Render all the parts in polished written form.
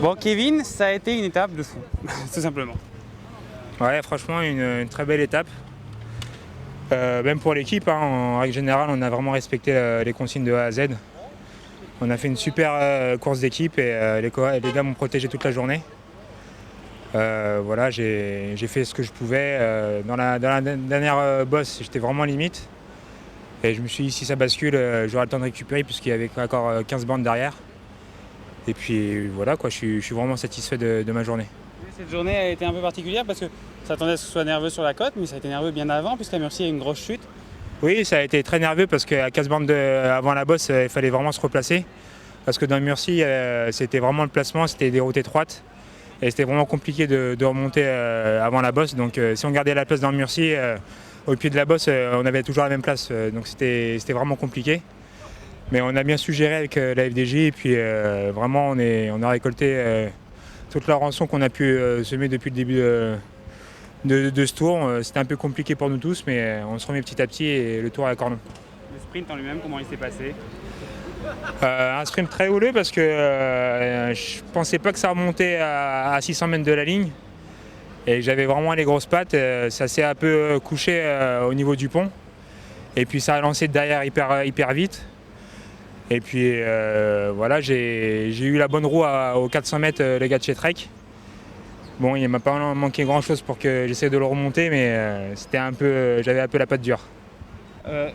Bon, Kevin, ça a été une étape de fou, tout simplement. Ouais, franchement, une très belle étape. Même pour l'équipe, hein, en règle générale, on a vraiment respecté les consignes de A à Z. On a fait une super course d'équipe et les gars m'ont protégé toute la journée. Voilà, j'ai fait ce que je pouvais. Dans la dernière bosse, j'étais vraiment limite. Et je me suis dit, si ça bascule, j'aurai le temps de récupérer puisqu'il y avait encore 15 bandes derrière. Et puis voilà, quoi, je suis vraiment satisfait de ma journée. Cette journée a été un peu particulière parce que ça attendait à ce que ce soit nerveux sur la côte, mais ça a été nerveux bien avant puisqu'à Murcie il y a eu une grosse chute. Oui, ça a été très nerveux parce qu'à 15 bandes avant la bosse, il fallait vraiment se replacer. Parce que dans Murcie, c'était vraiment le placement, c'était des routes étroites. Et c'était vraiment compliqué de remonter avant la bosse. Donc si on gardait la place dans Murcie, au pied de la bosse, on avait toujours la même place. Donc c'était vraiment compliqué. Mais on a bien su gérer avec la FDJ et puis vraiment on a récolté toute la rançon qu'on a pu semer depuis le début de ce tour. C'était un peu compliqué pour nous tous, mais on se remet petit à petit et le tour est à Cornon. Le sprint en lui-même, comment il s'est passé? Un sprint très houleux parce que je pensais pas que ça remontait à 600 mètres de la ligne. Et j'avais vraiment les grosses pattes. Ça s'est un peu couché au niveau du pont. Et puis ça a lancé de derrière hyper vite. Et puis voilà, j'ai eu la bonne roue aux 400 mètres, les gars de chez Trek. Bon, il ne m'a pas manqué grand chose pour que j'essaie de le remonter, mais j'avais un peu la patte dure.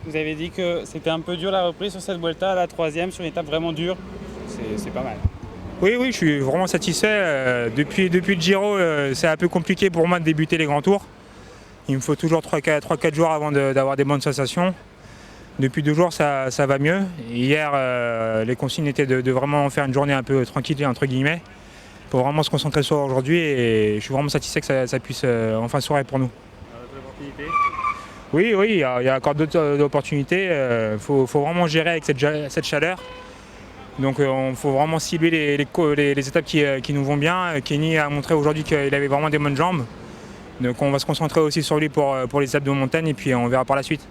Vous avez dit que c'était un peu dur la reprise sur cette Vuelta, la troisième, sur une étape vraiment dure. C'est pas mal. Oui, je suis vraiment satisfait. Depuis le Giro, c'est un peu compliqué pour moi de débuter les grands tours. Il me faut toujours 3-4 jours avant d'avoir des bonnes sensations. Depuis 2 jours, ça va mieux. Hier, les consignes étaient de vraiment faire une journée un peu tranquille, entre guillemets, pour vraiment se concentrer sur aujourd'hui. Et je suis vraiment satisfait que ça puisse enfin sourire pour nous. Oui, il y a encore d'autres opportunités. Il faut vraiment gérer avec cette chaleur. Donc il faut vraiment cibler les étapes qui nous vont bien. Kenny a montré aujourd'hui qu'il avait vraiment des bonnes jambes. Donc on va se concentrer aussi sur lui pour les étapes de montagne et puis on verra par la suite.